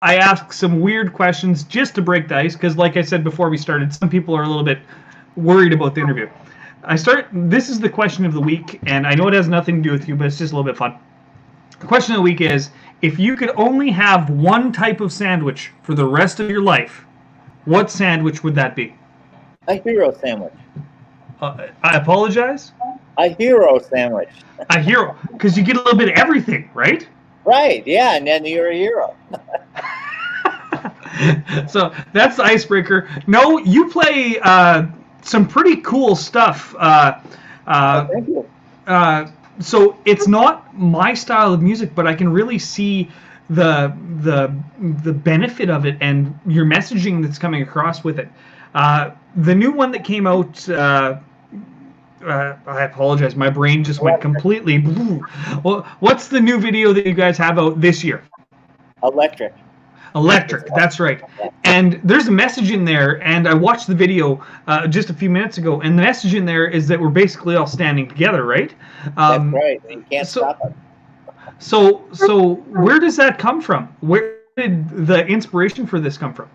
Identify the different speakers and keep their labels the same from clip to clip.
Speaker 1: I ask some weird questions just to break the ice because, like I said before we started, some people are a little bit worried about the interview. This is the question of the week, and I know it has nothing to do with you, but it's just a little bit fun. The question of the week is: if you could only have one type of sandwich for the rest of your life, what sandwich would that be?
Speaker 2: A hero sandwich.
Speaker 1: I apologize.
Speaker 2: A hero sandwich.
Speaker 1: A hero, because you get a little bit of everything, right?
Speaker 2: Right, yeah, and then you're a hero.
Speaker 1: So that's the icebreaker. No, you play some pretty cool stuff.
Speaker 2: Thank you.
Speaker 1: So it's not my style of music, but I can really see the benefit of it and your messaging that's coming across with it. The new one that came out. I apologize. My brain just went completely. Well, what's the new video that you guys have out this year?
Speaker 2: Electric.
Speaker 1: Electric. That's right. And there's a message in there, and I watched the video just a few minutes ago, and the message in there is that we're basically all standing together, right?
Speaker 2: That's right. You can't stop it.
Speaker 1: So where does that come from? Where did the inspiration for this come from?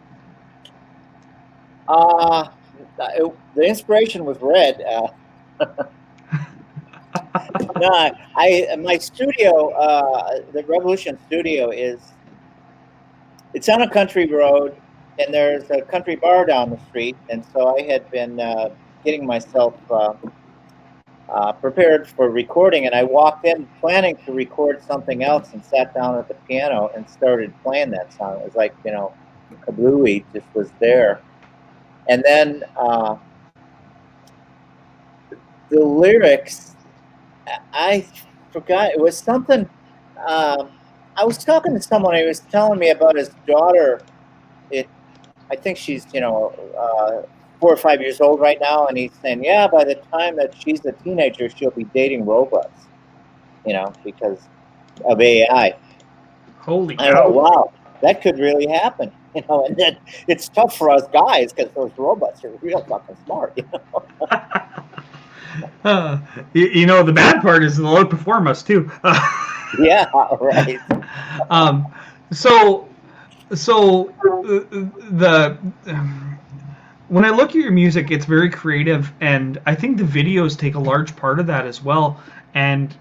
Speaker 2: The inspiration was Red. No, my studio, the Revolution Studio it's on a country road, and there's a country bar down the street, and so I had been getting myself prepared for recording, and I walked in planning to record something else and sat down at the piano and started playing that song. It was like, Kablooey just was there. And then the lyrics, I forgot. It was something. I was talking to someone. He was telling me about his daughter. I think she's 4 or 5 years old right now, and he's saying, yeah, by the time that she's a teenager, she'll be dating robots, because of AI.
Speaker 1: Holy cow!
Speaker 2: I know, wow, that could really happen. And then it's tough for us guys because those robots are real fucking smart.
Speaker 1: The bad part is they'll outperform us too.
Speaker 2: Yeah, right.
Speaker 1: So the when I look at your music, it's very creative, and I think the videos take a large part of that as well. And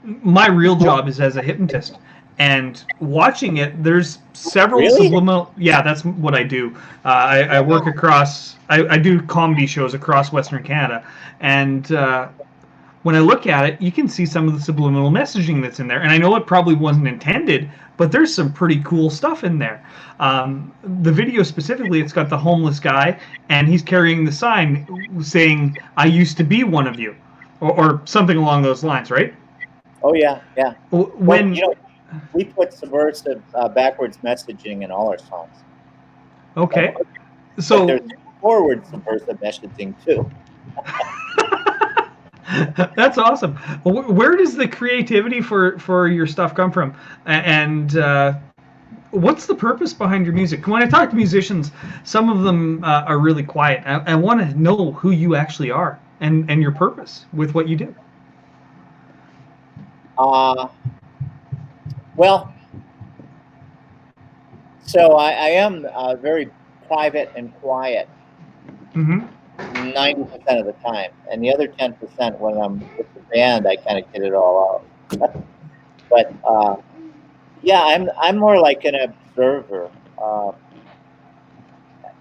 Speaker 1: my real job is as a hypnotist, and watching it, there's several subliminal. Yeah, that's what I do. I work across. I do comedy shows across Western Canada, and when I look at it, you can see some of the subliminal messaging that's in there. And I know it probably wasn't intended, but there's some pretty cool stuff in there. The video specifically, it's got the homeless guy, and he's carrying the sign saying, "I used to be one of you," or something along those lines, right?
Speaker 2: Oh, yeah, yeah.
Speaker 1: When
Speaker 2: we put subversive backwards messaging in all our songs.
Speaker 1: Okay.
Speaker 2: So there's forward subversive messaging too.
Speaker 1: That's awesome. Where does the creativity for your stuff come from? And what's the purpose behind your music? When I talk to musicians, some of them are really quiet. I want to know who you actually are and your purpose with what you do.
Speaker 2: Well, so I am very private and quiet 90% of the time, and the other 10% when I'm with the band, I kind of get it all out. But yeah, I'm more like an observer.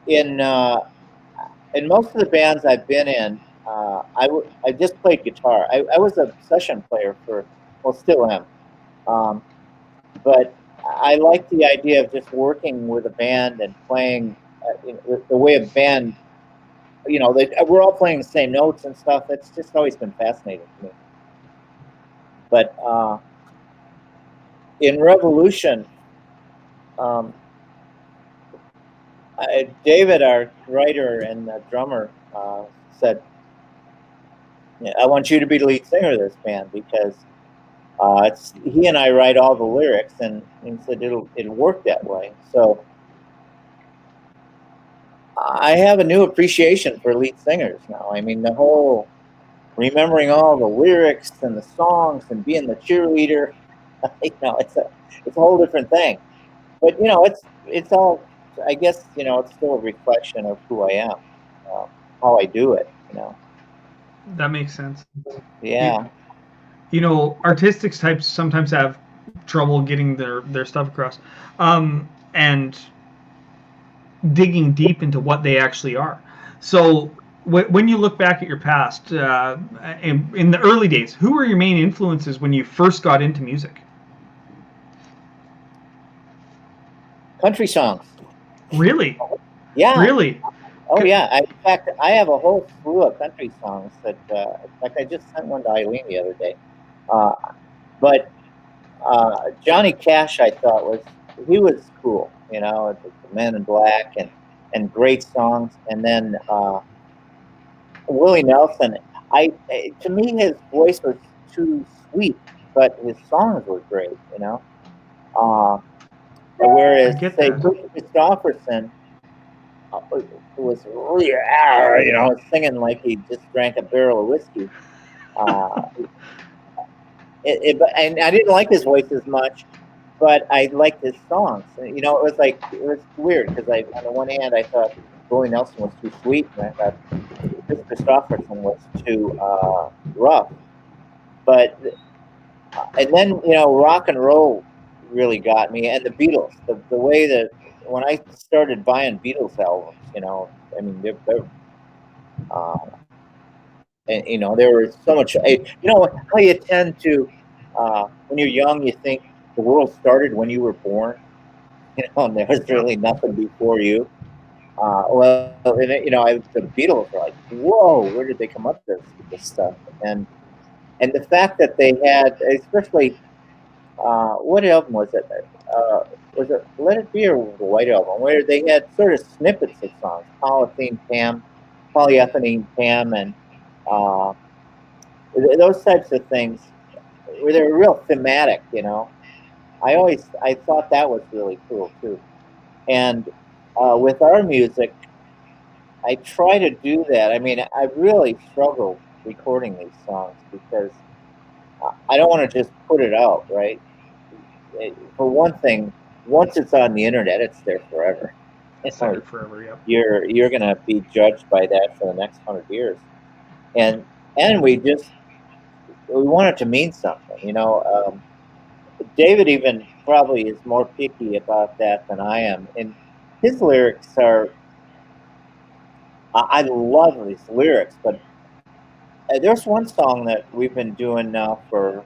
Speaker 2: In most of the bands I've been in, I just played guitar. I was a session player still am. But I like the idea of just working with a band and playing the way a band, we're all playing the same notes and stuff. It's just always been fascinating to me. But in Revolution, David, our writer and drummer, said, I want you to be the lead singer of this band because he and I write all the lyrics, and he said it'll work that way. So I have a new appreciation for lead singers now. I mean, the whole remembering all the lyrics and the songs and being the cheerleader, it's a whole different thing. but it's all. I guess it's still a reflection of who I am, uh, how I do it.
Speaker 1: That makes sense. You,
Speaker 2: Yeah.
Speaker 1: artistic types sometimes have trouble getting their stuff across, and digging deep into what they actually are. So when you look back at your past, in the early days, who were your main influences when you first got into music?
Speaker 2: Country songs.
Speaker 1: Really,
Speaker 2: Yeah.
Speaker 1: really.
Speaker 2: Oh yeah. In fact, I have a whole slew of country songs that. In fact, I just sent one to Eileen the other day. Uh, but Johnny Cash, I thought he was cool. The Men in Black and great songs. And then Willie Nelson. To me, his voice was too sweet, but his songs were great. Uh,
Speaker 1: I
Speaker 2: whereas
Speaker 1: get
Speaker 2: say
Speaker 1: that.
Speaker 2: Chris Christopherson was really singing like he just drank a barrel of whiskey. Uh, and I didn't like his voice as much, but I liked his songs. It was weird because on the one hand I thought Willie Nelson was too sweet, and I thought Chris Christopherson was too rough. But and then rock and roll really got me, and the Beatles. The way that when I started buying Beatles albums, I mean uh, and there was so much. How you tend to when you're young, you think the world started when you were born. And there was
Speaker 1: Yep.
Speaker 2: really nothing before you. Well, the Beatles were like, whoa, where did they come up with this stuff? And the fact that they had, especially, what album was it? Uh, was it Let It Be or the White Album, where they had sort of snippets of songs, Polyethylene Pam, and uh, those types of things, where they were real thematic. I thought that was really cool too. And with our music, I try to do that. I mean, I really struggle recording these songs because I don't want to just put it out, right? For one thing, once it's on the internet, it's there forever. You
Speaker 1: It's
Speaker 2: know,
Speaker 1: there forever. Yep.
Speaker 2: you're gonna be judged by that for the next 100 years, and and we want it to mean something. David even probably is more picky about that than I am, and his lyrics are. I love his lyrics, but there's one song that we've been doing now for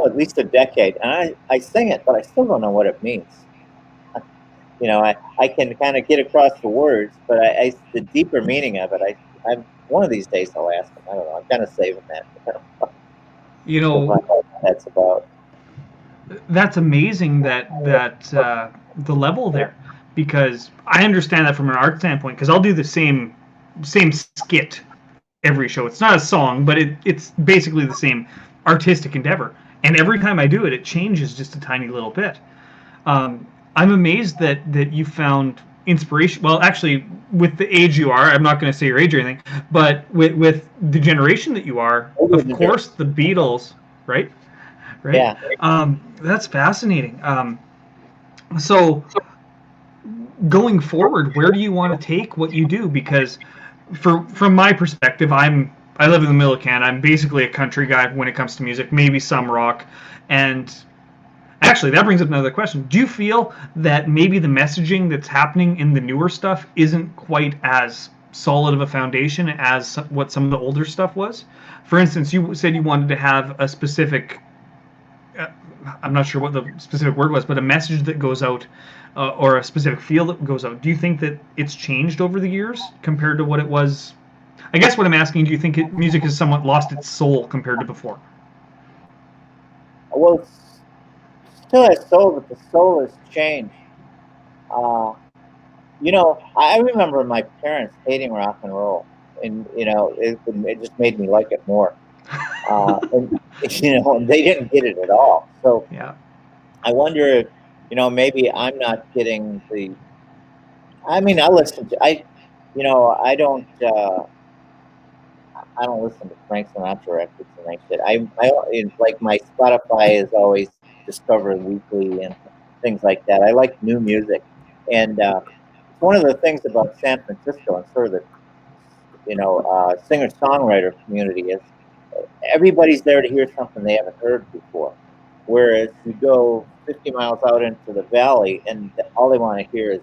Speaker 2: at least a decade, and I sing it, but I still don't know what it means. I can kind of get across the words, but the deeper meaning of it, I'm one of these days I'll ask him. I don't know. I'm kind of saving that
Speaker 1: You
Speaker 2: to
Speaker 1: know,
Speaker 2: find out what that's about.
Speaker 1: that's amazing that the level there, because I understand that from an art standpoint. Because I'll do the same skit every show. It's not a song, but it's basically the same artistic endeavor. And every time I do it, it changes just a tiny little bit. I'm amazed that you found inspiration. Well, actually, with the age you are, I'm not going to say your age or anything, but with the generation that you are, of course, the Beatles, right? Right.
Speaker 2: Yeah.
Speaker 1: That's fascinating. So going forward, where do you want to take what you do? Because from my perspective, I live in the middle of Canada. I'm basically a country guy when it comes to music, maybe some rock. And actually, that brings up another question. Do you feel that maybe the messaging that's happening in the newer stuff isn't quite as solid of a foundation as what some of the older stuff was? For instance, you said you wanted to have a specific, I'm not sure what the specific word was, but a message that goes out, or a specific feel that goes out. Do you think that it's changed over the years compared to what it was? I guess what I'm asking, do you think music has somewhat lost its soul compared to before?
Speaker 2: Well, it's still has soul, but the soul has changed. Uh, I remember my parents hating rock and roll, and it just made me like it more. And and they didn't get it at all. So
Speaker 1: Yeah.
Speaker 2: I wonder if maybe I'm not getting the. I mean, I don't listen to Frank Sinatra records and that shit. Like my Spotify is always Discover Weekly, and things like that. I like new music, and one of the things about San Francisco and sort of the singer-songwriter community is everybody's there to hear something they haven't heard before. Whereas you go 50 miles out into the valley, and all they want to hear is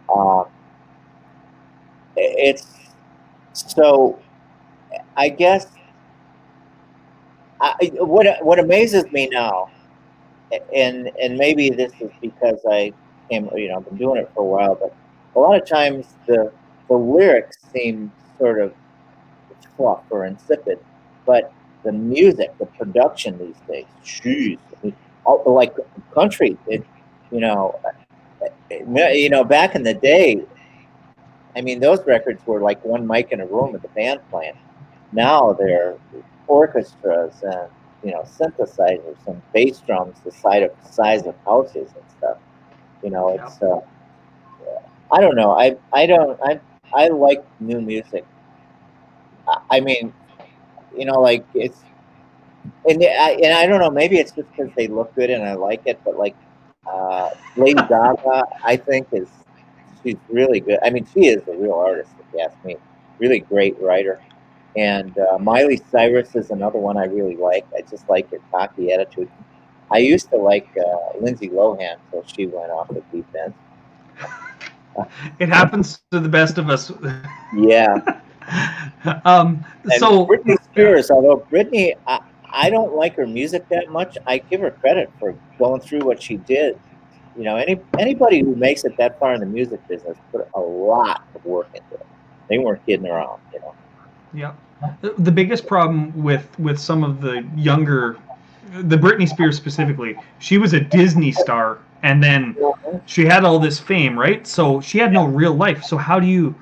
Speaker 2: um, it's so. I guess what amazes me now, and maybe this is because I've been doing it for a while, but a lot of times the lyrics seem sort of fluff or insipid, but the music, the production these days, jeez, like country, back in the day, I mean, those records were like one mic in a room with the band playing. Now they're orchestras and synthesizers and bass drums the size of houses and stuff. It's I don't know. I like new music. I mean, like it's and I don't know. Maybe it's just because they look good and I like it. But like Lady Gaga, I think she's really good. I mean, she is a real artist, if you ask me. Really great writer. And Miley Cyrus is another one I really like. I just like her cocky attitude. I used to like Lindsay Lohan until she went off the deep end.
Speaker 1: It happens to the best of us.
Speaker 2: Yeah. And
Speaker 1: So
Speaker 2: Britney Spears, although Britney, I don't like her music that much. I give her credit for going through what she did. Anybody who makes it that far in the music business put a lot of work into it. They weren't kidding around.
Speaker 1: Yeah. The biggest problem with some of the younger, the Britney Spears specifically, she was a Disney star, and then she had all this fame, right? So she had no real life. So how do you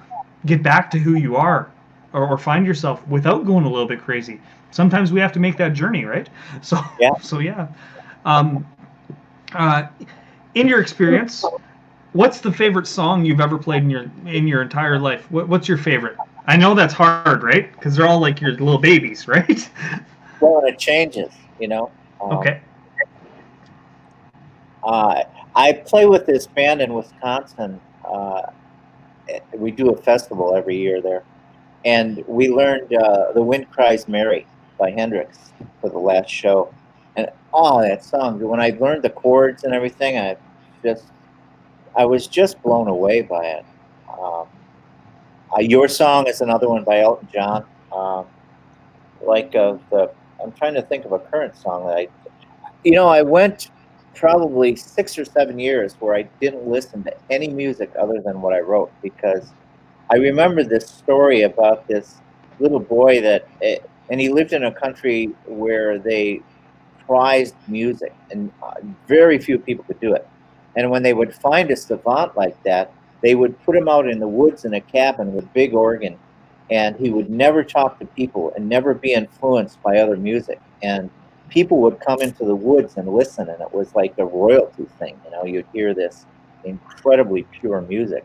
Speaker 1: get back to who you are, or find yourself without going a little bit crazy? Sometimes we have to make that journey, right? So yeah. Um, uh, in your experience, what's the favorite song you've ever played in your entire life? What's your favorite? I know that's hard, right? Because they're all like your little babies, right?
Speaker 2: Well, it changes,
Speaker 1: Okay.
Speaker 2: I play with this band in Wisconsin. We do a festival every year there, and we learned "The Wind Cries Mary" by Hendrix for the last show. And that song! When I learned the chords and everything, I was just blown away by it. Um, Your Song is another one by Elton John. I'm trying to think of a current song that I went probably 6 or 7 years where I didn't listen to any music other than what I wrote, because I remember this story about this little boy and he lived in a country where they prized music, and very few people could do it. And when they would find a savant like that, they would put him out in the woods in a cabin with big organ, and he would never talk to people and never be influenced by other music. And people would come into the woods and listen, and it was like a royalty thing. You'd hear this incredibly pure music.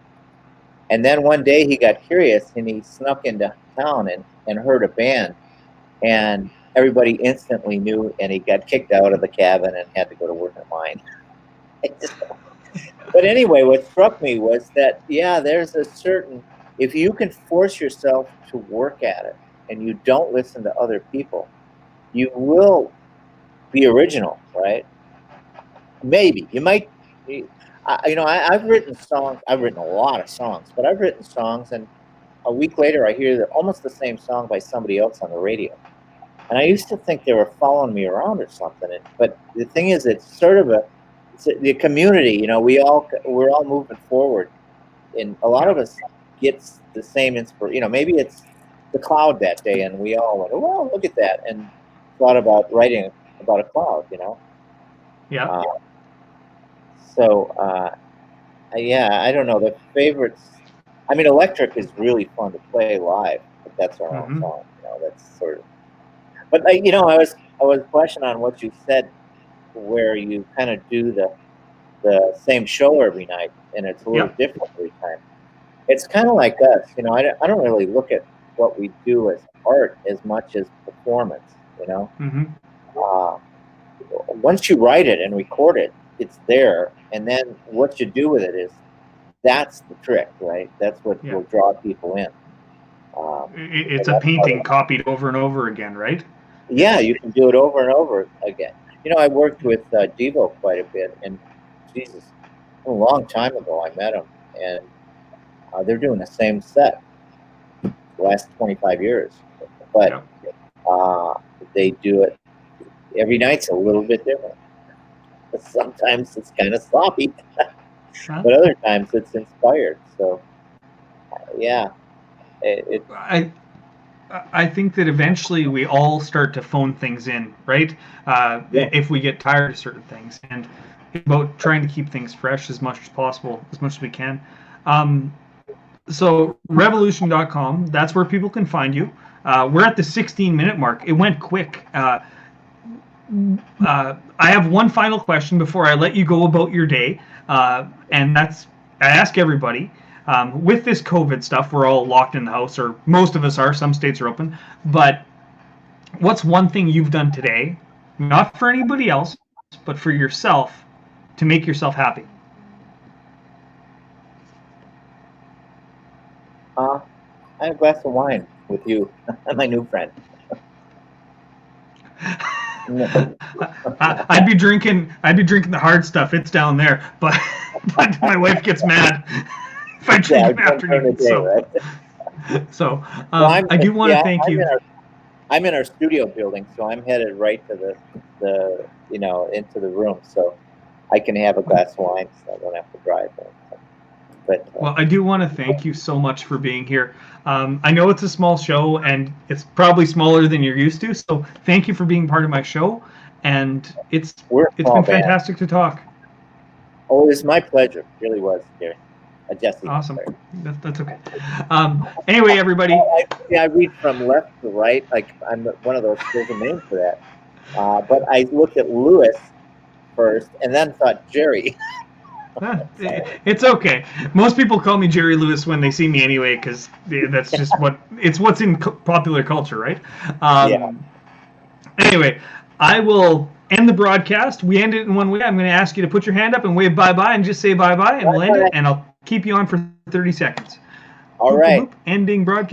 Speaker 2: And then one day he got curious and he snuck into town and heard a band, and everybody instantly knew, and he got kicked out of the cabin and had to go to work in a mine. But anyway, what struck me was that, there's if you can force yourself to work at it and you don't listen to other people, you will be original, right? Maybe you might. I've written songs. I've written a lot of songs, but I've written songs, and a week later, I hear almost the same song by somebody else on the radio. And I used to think they were following me around or something. But the thing is, it's sort of the community. We're all moving forward, and a lot of us gets the same inspiration. Maybe it's the cloud that day, and we all went, "Oh, well, look at that," and thought about writing about a cloud.
Speaker 1: Yeah.
Speaker 2: I don't know the favorites. I mean, Electric is really fun to play live, but that's our own song. That's sort of. But I was questioning on what you said, where you kind of do the same show every night, and it's a little different every time. It's kind of like us, I don't really look at what we do as art as much as performance. once you write it and record it, it's there, and then what you do with it that's the trick, right? That's what will draw people in.
Speaker 1: It's a painting copied over and over again, right?
Speaker 2: Yeah, you can do it over and over again. I worked with Devo quite a bit, and Jesus, a long time ago I met him, and they're doing the same set the last 25 years, but they do it every night's a little bit different. Sometimes it's kind of sloppy, but other times it's inspired. So, yeah,
Speaker 1: I think that eventually we all start to phone things in, right? If we get tired of certain things, and it's about trying to keep things fresh as much as possible, as much as we can. So revolution.com, that's where people can find you. We're at the 16-minute mark. It went quick. I have one final question before I let you go about your day, and that's I ask everybody. With this COVID stuff, we're all locked in the house, or most of us are. Some states are open. But what's one thing you've done today, not for anybody else, but for yourself, to make yourself happy?
Speaker 2: I had a glass of wine with you, my new friend.
Speaker 1: I'd be drinking the hard stuff. It's down there, but my wife gets mad if I drink in the afternoon. So I do want to thank you.
Speaker 2: I'm in our studio building, so I'm headed right to the into the room, so I can have a glass of wine, so I don't have to drive.
Speaker 1: Well, I do want to thank you so much for being here. I know it's a small show, and it's probably smaller than you're used to. So thank you for being part of my show, and it's been fantastic to talk.
Speaker 2: Oh, it's my pleasure. It really was, Gary. Jesse.
Speaker 1: Awesome. That's okay. Anyway, everybody.
Speaker 2: I read from left to right. Like I'm one of those. There's a name for that. But I looked at Lewis first, and then thought Jerry.
Speaker 1: It's okay. Most people call me Jerry Lewis when they see me anyway, because that's just what's in popular culture, right? Anyway, I will end the broadcast. We end it in one way. I'm going to ask you to put your hand up and wave bye-bye and just say bye-bye, and we'll end it, and I'll keep you on for 30 seconds.
Speaker 2: All right.
Speaker 1: Ending broadcast.